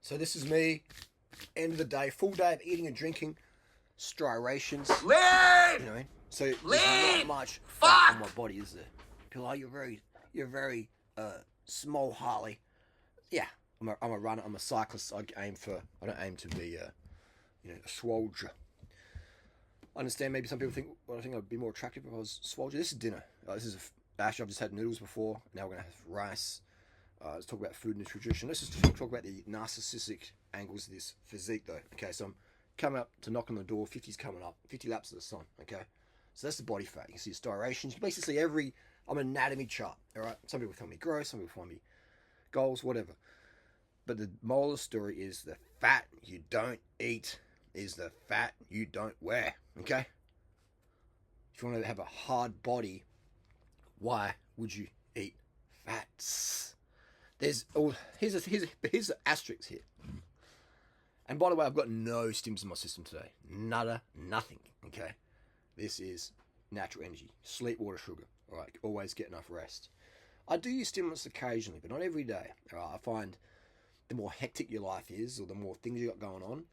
So this is me, end of the day, full day of eating and drinking, striations. Lean! You know what I mean? So there's not much fat on my body, is there? People are, you're very small, Harley. Yeah, I'm a runner, I'm a cyclist. I don't aim to be a soldier. I understand maybe some people think, well, I think I'd be more attractive if I was soldier. This is dinner. Actually, I've just had noodles before. Now we're going to have rice. Let's talk about food and nutrition. Let's just talk about the narcissistic angles of this physique, though. Okay, so I'm coming up to knock on the door. 50's coming up. 50 laps of the sun. Okay, so that's the body fat. You can see striations. Basically, I'm an anatomy chart. All right. Some people find me gross. Some people find me goals. Whatever. But the moral of the story is the fat you don't eat is the fat you don't wear. Okay. If you want to have a hard body, why would you eat fats? Here's the asterisk here. And by the way, I've got no stims in my system today. Nada, nothing. Okay, this is natural energy, sleep, water, sugar. All right, always get enough rest. I do use stimulants occasionally, but not every day. All right, I find the more hectic your life is, or the more things you got going on,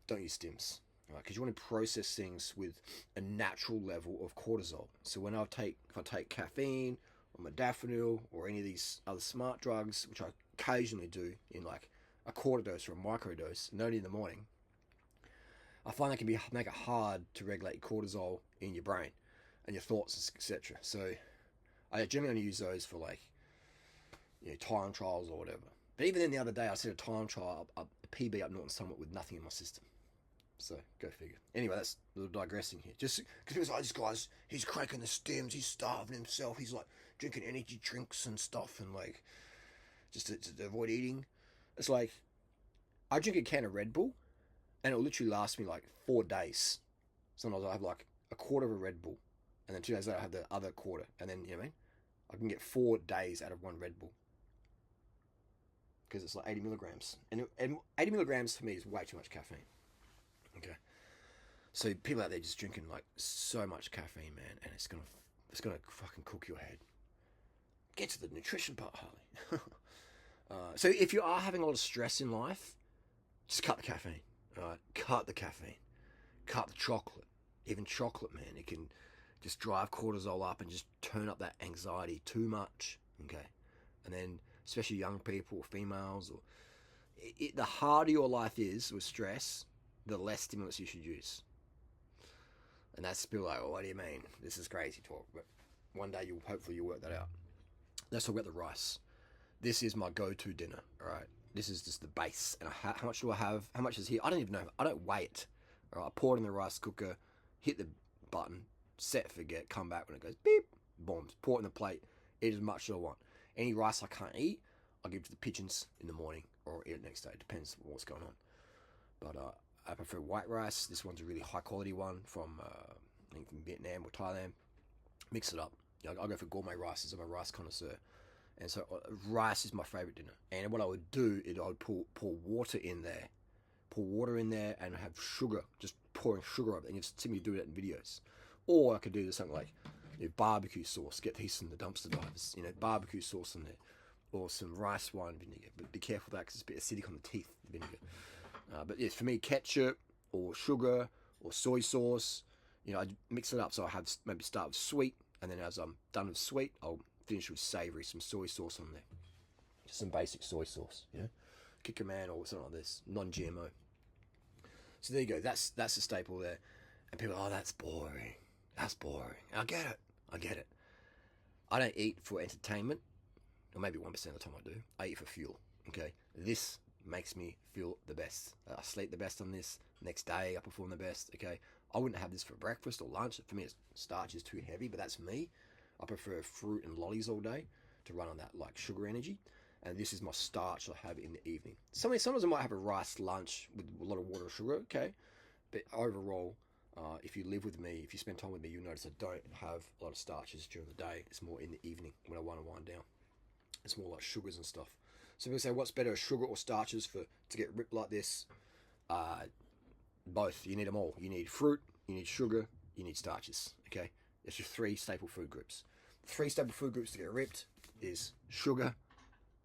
don't use stims. All right, because you want to process things with a natural level of cortisol. So if I take caffeine, or modafinil, or any of these other smart drugs, which I occasionally do in like a quarter dose or a micro dose, and only in the morning, I find that can make it hard to regulate cortisol in your brain and your thoughts, etc. So I generally only use those for time trials or whatever. But even then, the other day, I set a time trial, a PB up Norton Summit with nothing in my system. So, go figure. Anyway, that's a little digressing here. Just because people like, this guy's, he's cranking the stims, he's starving himself, he's like drinking energy drinks and stuff, and like, just to avoid eating. It's like, I drink a can of Red Bull, and it'll literally last me like 4 days. Sometimes I have like a quarter of a Red Bull, and then 2 days later I have the other quarter, and then, you know what I mean? I can get 4 days out of one Red Bull. Because it's like 80 milligrams. And 80 milligrams for me is way too much caffeine. Okay, so people out there just drinking like so much caffeine, man, and it's gonna fucking cook your head. Get to the nutrition part, Harley. So if you are having a lot of stress in life, just cut the caffeine. All right, cut the caffeine, cut the chocolate. Even chocolate, man, it can just drive cortisol up and just turn up that anxiety too much. Okay, and then especially young people or females, or the harder your life is with stress, the less stimulants you should use. And that's people like, oh, what do you mean? This is crazy talk. But one day hopefully you'll work that out. Let's talk about the rice. This is my go-to dinner. All right, this is just the base. And how much do I have? How much is here? I don't even know. I don't weigh it. All right, I pour it in the rice cooker, hit the button, set, forget, come back when it goes beep, boom. Pour it in the plate. Eat as much as I want. Any rice I can't eat, I'll give it to the pigeons in the morning or eat it next day. It depends on what's going on. But I prefer white rice. This one's a really high quality one from I think from Vietnam or Thailand. Mix it up. I'll go for gourmet rices. I'm a rice connoisseur, and so rice is my favorite dinner. And what I would do is I would pour water in there, and have sugar, just pouring sugar over it. And you've seen me do that in videos. Or I could do something like barbecue sauce. Get these from the dumpster divers. Barbecue sauce in there, or some rice wine vinegar. But be careful with that because it's a bit acidic on the teeth. The vinegar. But yes, for me, ketchup or sugar or soy sauce, I mix it up. So I have maybe start with sweet, and then as I'm done with sweet, I'll finish with savory, some soy sauce on there. Just some basic soy sauce, Kikkoman or something like this, non-GMO. So there you go. That's a staple there. And people are, oh, that's boring. That's boring. I get it. I don't eat for entertainment, or maybe 1% of the time I do. I eat for fuel, okay? This makes me feel the best. I sleep the best on this. Next day, I perform the best. Okay, I wouldn't have this for breakfast or lunch. For me, starch is too heavy, but that's me. I prefer fruit and lollies all day to run on that like sugar energy. And this is my starch I have in the evening. Sometimes I might have a rice lunch with a lot of water or sugar. Okay, but overall, if you live with me, if you spend time with me, you'll notice I don't have a lot of starches during the day. It's more in the evening when I want to wind down. It's more like sugars and stuff. So people say, what's better, sugar or starches to get ripped like this? Both. You need them all. You need fruit, you need sugar, you need starches. Okay, it's your 3 staple food groups. The 3 staple food groups to get ripped is sugar,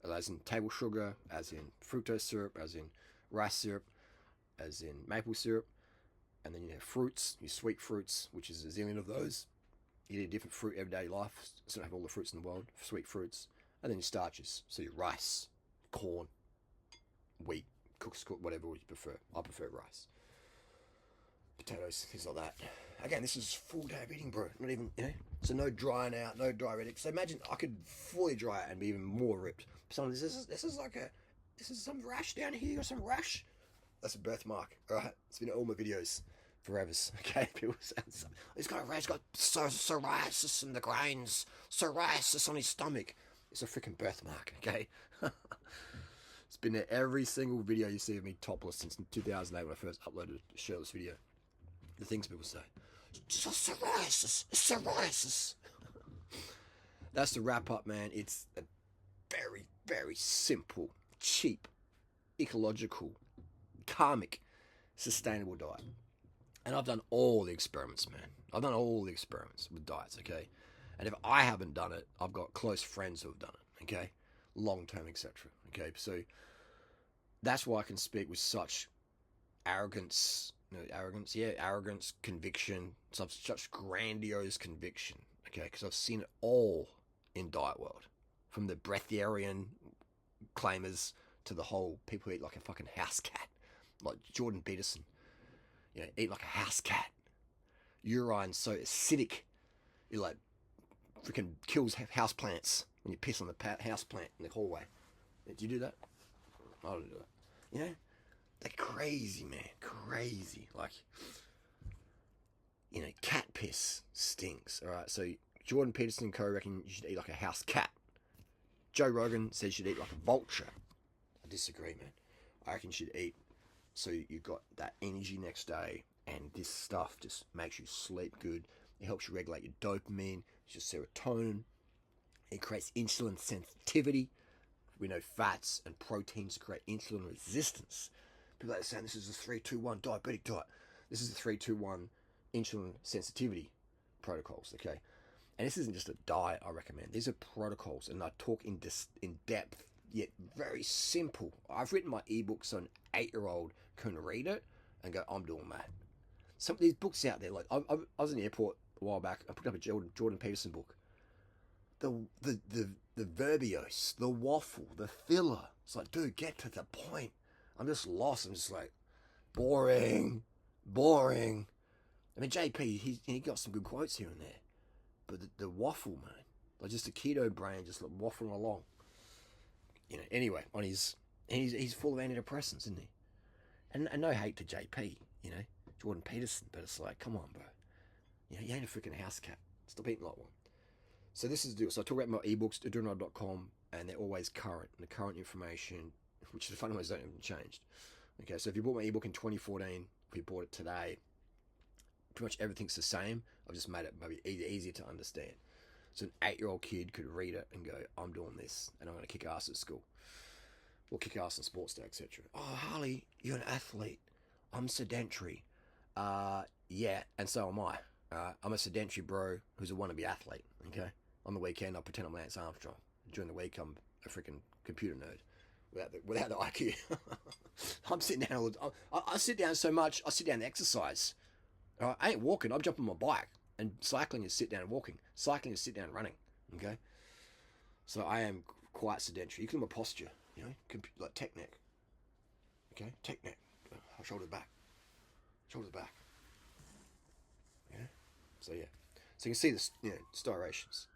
as in table sugar, as in fructose syrup, as in rice syrup, as in maple syrup. And then you have fruits, your sweet fruits, which is a zillion of those. You eat a different fruit every day of your life, so you don't have all the fruits in the world, sweet fruits. And then your starches, so your rice, corn, wheat, cooked, whatever you prefer. I prefer rice. Potatoes, things like that. Again, this is full day of eating, bro. Not even, so no drying out, no diuretics. So imagine I could fully dry it and be even more ripped. So this is some rash down here or some rash. That's a birthmark, alright? It's been in all my videos forever, okay? People say, he's got a rash, he's got psoriasis in the grains, psoriasis on his stomach. It's a freaking birthmark, okay? It's been in every single video you see of me topless since 2008 when I first uploaded a shirtless video. The things people say. Psoriasis. That's the wrap up, man. It's a very, very simple, cheap, ecological, karmic, sustainable diet. And I've done all the experiments, man. I've done all the experiments with diets, okay? And if I haven't done it, I've got close friends who have done it, okay? Long term, etc. Okay, so that's why I can speak with such arrogance, conviction, such grandiose conviction, okay? Because I've seen it all in diet world, from the breatharian claimers to the whole people who eat like a fucking house cat, like Jordan Peterson, eat like a house cat. Urine so acidic, it like freaking kills house plants when you piss on the house plant in the hallway. Do you do that? I don't do it. They're crazy, man. Crazy. Like, cat piss stinks. Alright, so Jordan Peterson and co reckon you should eat like a house cat. Joe Rogan says you should eat like a vulture. I disagree, man. I reckon you should eat so you've got that energy next day, and this stuff just makes you sleep good. It helps you regulate your dopamine, your serotonin. It creates insulin sensitivity. We know fats and proteins create insulin resistance. People are saying this is a 3-2-1 diabetic diet. This is a 3-2-1 insulin sensitivity protocols, okay? And this isn't just a diet I recommend. These are protocols, and I talk in depth, yet very simple. I've written my ebook so an 8-year-old can read it and go, I'm doing that. Some of these books out there, like I was in the airport a while back. I picked up a Jordan Peterson book. The verbiose, the waffle, the filler. It's like, dude, get to the point. I'm just lost. I'm just like, boring. I mean, JP, he got some good quotes here and there, but the waffle, man, like just a keto brain, just like waffling along. Anyway, he's full of antidepressants, isn't he? And no hate to JP, Jordan Peterson, but it's like, come on, bro. You ain't a freaking house cat. Stop eating like one. So this is the deal. So I talk about my ebooks at durianrider.com, and they're always current. And the current information, which the fundamentals don't even changed. Okay, so if you bought my ebook in 2014, if you bought it today, pretty much everything's the same. I've just made it maybe easier to understand. So an 8-year-old kid could read it and go, I'm doing this, and I'm going to kick ass at school. Or kick ass in sports day, etc. Oh, Harley, you're an athlete. I'm sedentary. Yeah, and so am I. I'm a sedentary bro who's a wannabe athlete, okay? On the weekend, I pretend I'm Lance Armstrong. During the week, I'm a freaking computer nerd without the IQ. I'm sitting down. I sit down so much, I sit down and exercise. I ain't walking, I'm jumping on my bike. And cycling is sit down and walking. Cycling is sit down and running, okay? So I am quite sedentary. You can look at my posture, like tech neck. Okay, tech neck. Shoulders back. Yeah. So yeah. So you can see this, striations.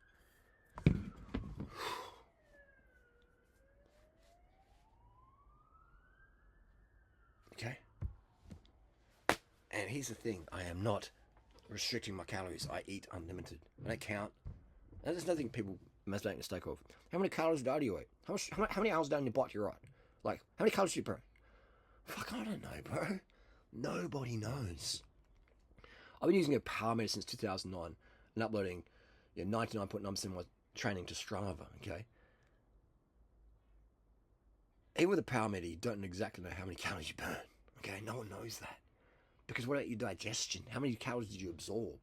Okay. And here's the thing: I am not restricting my calories. I eat unlimited. I don't count. And there's nothing people must make a mistake of. How many calories a day do you eat? How many hours down your bike do you ride? Like, how many calories do you burn? Fuck, I don't know, bro. Nobody knows. I've been using a power meter since 2009 and uploading 99.9% of my training to Strava, okay? Even with a power meter, you don't exactly know how many calories you burn, okay? No one knows that. Because what about your digestion? How many calories did you absorb?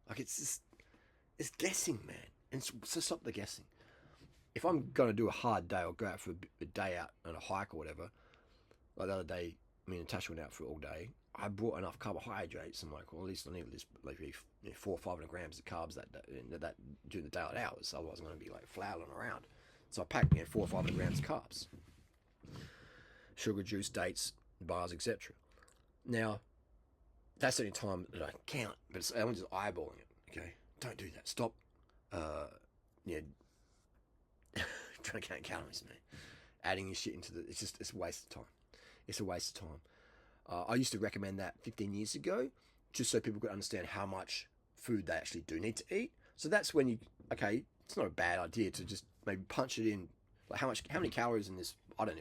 Like, it's guessing, man. And so stop the guessing. if I'm going to do a hard day or go out for a day out on a hike or whatever, like the other day, me and Natasha went out for all day. I brought enough carbohydrates. I'm like, well, at least I need at least like 400 or 500 grams of carbs that during the daylight hours. Otherwise, I'm going to be like flailing around. So I packed 400 or 500 grams of carbs, sugar, juice, dates, bars, etc. Now, that's the only time that I can count, but I'm just eyeballing it. Okay, don't do that. Stop. Trying to count calories, man. Adding your shit into it's a waste of time. It's a waste of time. I used to recommend that 15 years ago, just so people could understand how much food they actually do need to eat. So that's when it's not a bad idea to just maybe punch it in. Like how many calories in this? I don't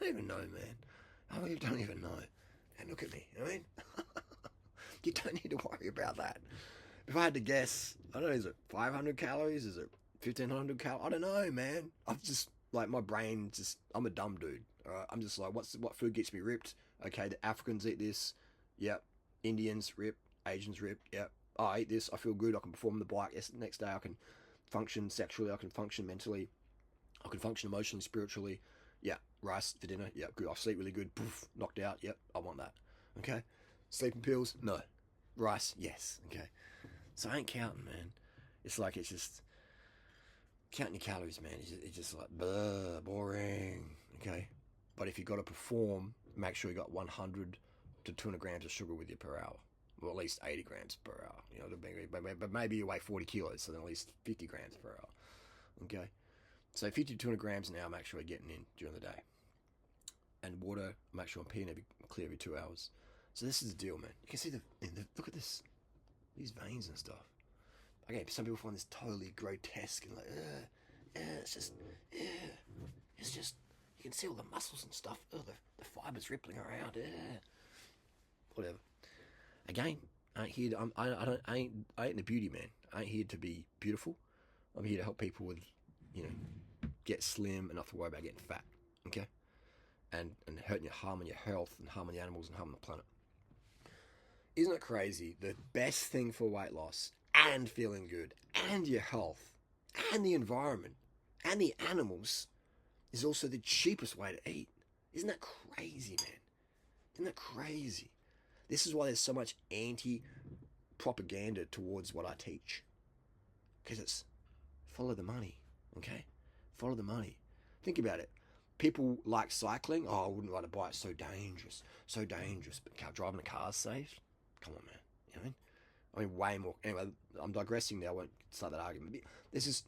even know, man. I don't even know. And look at me. I mean, you don't need to worry about that. If I had to guess, I don't know, is it 500 calories? Is it 1,500 calories? I don't know, man. I'm just like my brain. I'm a dumb dude. All right? I'm just like, what food gets me ripped? Okay, the Africans eat this. Yep. Indians rip. Asians rip. Yep. I eat this. I feel good. I can perform the bike. Yes, next day I can function sexually. I can function mentally. I can function emotionally, spiritually. Yeah. Rice for dinner. Yeah. Good. I sleep really good. Poof. Knocked out. Yep. I want that. Okay. Sleeping pills. No. Rice. Yes. Okay. So I ain't counting, man. It's just counting your calories, man. It's just like boring. Okay. But if you got to perform, make sure you got 100 to 200 grams of sugar with you per hour. Well, at least 80 grams per hour. You know, but maybe you weigh 40 kilos, so then at least 50 grams per hour. Okay. So 50 to 200 grams an hour, make sure you're getting in during the day. And water, make sure I'm peeing clear every 2 hours. So this is the deal, man. You can see look at this, these veins and stuff. Okay, some people find this totally grotesque and like, it's just, you can see all the muscles and stuff. The fibers rippling around. Whatever. Again, I ain't the beauty man. I ain't here to be beautiful. I'm here to help people with, get slim and not to worry about getting fat. Okay, and harming your health and harming the animals and harming the planet. Isn't it crazy? The best thing for weight loss and feeling good and your health and the environment and the animals is also the cheapest way to eat. Isn't that crazy, man? Isn't that crazy? This is why there's so much anti-propaganda towards what I teach. Because it's follow the money, okay? Follow the money. Think about it. People like cycling. Oh, I wouldn't ride a bike. It's so dangerous. So dangerous. But driving a car is safe? Come on, man. You know what I mean? I mean, way more. Anyway, I'm digressing now. I won't start that argument. This is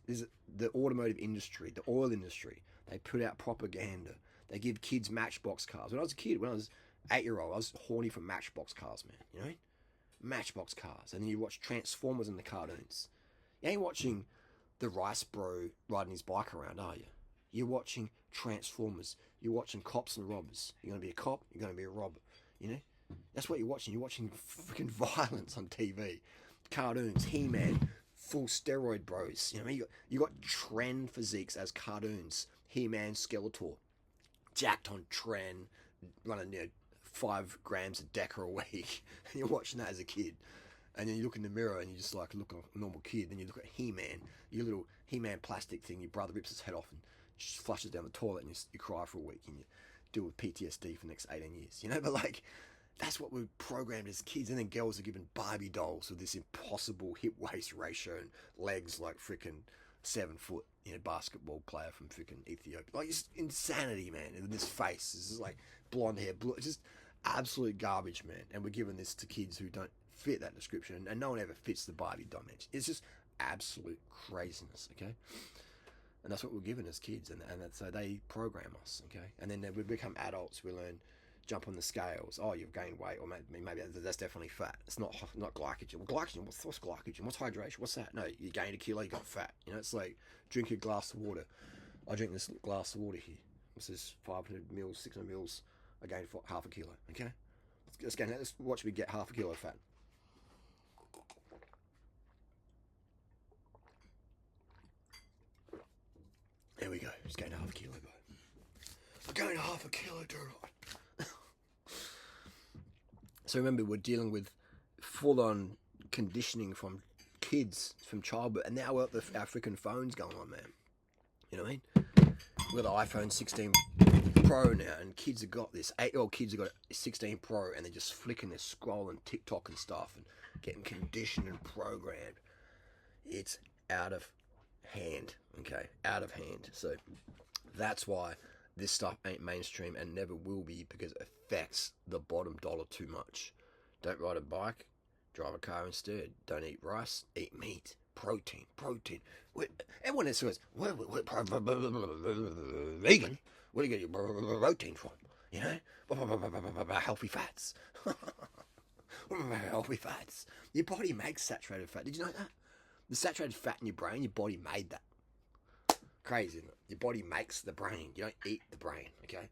the automotive industry, the oil industry. They put out propaganda. They give kids Matchbox cars. When I was a kid, when I was 8-year-old, I was horny for Matchbox cars, man. You know what I mean? Matchbox cars. And then you watch Transformers in the cartoons. You ain't watching the Rice Bro riding his bike around, are you? You're watching Transformers. You're watching cops and robbers. You're going to be a cop. You're going to be a robber. You know? That's what you're watching. You're watching freaking violence on TV. Cartoons, He-Man, full steroid bros. You know what I mean? You got trend physiques as cartoons. He-Man, Skeletor, jacked on trend, running 5 grams of Deca a week. And you're watching that as a kid. And then you look in the mirror and you just like look like a normal kid. Then you look at He-Man, your little He-Man plastic thing. Your brother rips his head off and just flushes down the toilet, and you cry for a week and you deal with PTSD for the next 18 years. You know, but like, that's what we're programmed as kids. And then girls are given Barbie dolls with this impossible hip-waist ratio and legs like freaking 7 foot, basketball player from freaking Ethiopia. Like, it's insanity, man. And this face, this is like blonde hair, blue, it's just absolute garbage, man. And we're giving this to kids who don't fit that description, and no one ever fits the Barbie dimension. It's just absolute craziness, okay? And that's what we're given as kids, and so they program us, okay? And then we become adults, we learn, jump on the scales. Oh, you've gained weight, or maybe that's definitely fat. It's not glycogen. Well, glycogen, what's glycogen? What's hydration? What's that? No, you gained a kilo, you got fat. It's like drink a glass of water. I drink this glass of water here. This is 500 mils, 600 mils. I gained half a kilo, okay? Let's watch me get half a kilo of fat. There we go. Just gained half a kilo, bro. I gained half a kilo, dude. So remember, we're dealing with full-on conditioning from kids, from childbirth, and now we're our freaking phones going on, man. You know what I mean? We've got the iPhone 16 Pro now, and kids have got this. 8-year-old kids have got a 16 Pro, and they're just flicking, they're scrolling TikTok and stuff, and getting conditioned and programmed. It's out of hand, okay? Out of hand. So that's why this stuff ain't mainstream and never will be, because it affects the bottom dollar too much. Don't ride a bike, drive a car instead. Don't eat rice, eat meat. Protein. Everyone else says, vegan? Where do you get your protein from? You know? Healthy fats. Healthy fats. Your body makes saturated fat. Did you know that? The saturated fat in your brain, your body made that. Crazy, isn't it? Your body makes the brain. You don't eat the brain, okay?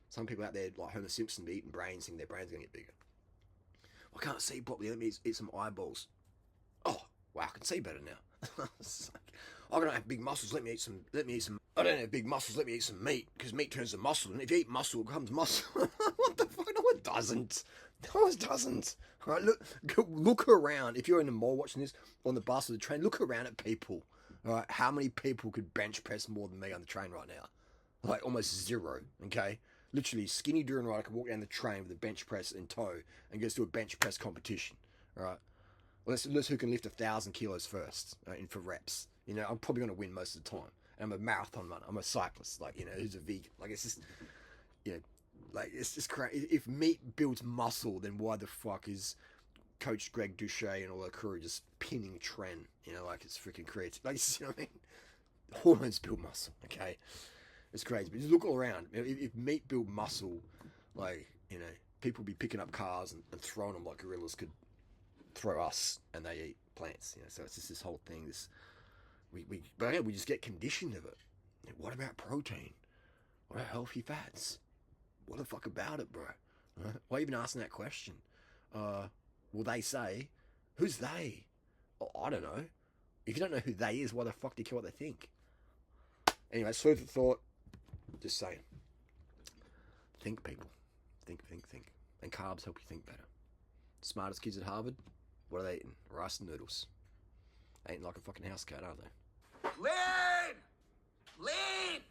Some people out there, like Homer Simpson, be eating brains, thinking their brain's going to get bigger. I can't see properly. Let me eat some eyeballs. Oh, wow, I can see better now. I don't have big muscles. Let me eat some. I don't have big muscles. Let me eat some meat, because meat turns to muscle, and if you eat muscle, it becomes muscle. What the fuck? No, it doesn't. No, it doesn't. All right, look around. If you're in the mall watching this, on the bus or the train, look around at people. All right, how many people could bench press more than me on the train right now? Like almost zero. Okay, literally, skinny durianrider can walk down the train with a bench press in tow and goes to a bench press competition. All right. Well, let's who can lift 1,000 kilos first, and for reps. You know, I'm probably going to win most of the time. And I'm a marathon runner. I'm a cyclist. Like, you know, who's a vegan? Like, it's just, you know, like, it's just crazy. If meat builds muscle, then why the fuck is Coach Greg Douchet and all the crew just pinning Trent? You know, like it's freaking creative. Like, you know what I mean? Hormones build muscle, okay? It's crazy. But just look all around. If meat build muscle, like, you know, people be picking up cars and throwing them like gorillas could throw us, and they eat plants. You know, so it's just this whole thing. But yeah, we just get conditioned of it. What about protein? What about healthy fats? What the fuck about it, bro? Why even asking that question? Will they say, who's they? Oh, I don't know. If you don't know who they is, why the fuck do you care what they think? Anyway, food for thought. Just saying. Think, people. Think. And carbs help you think better. Smartest kids at Harvard, what are they eating? Rice and noodles. They eating like a fucking house cat, aren't they? Lean!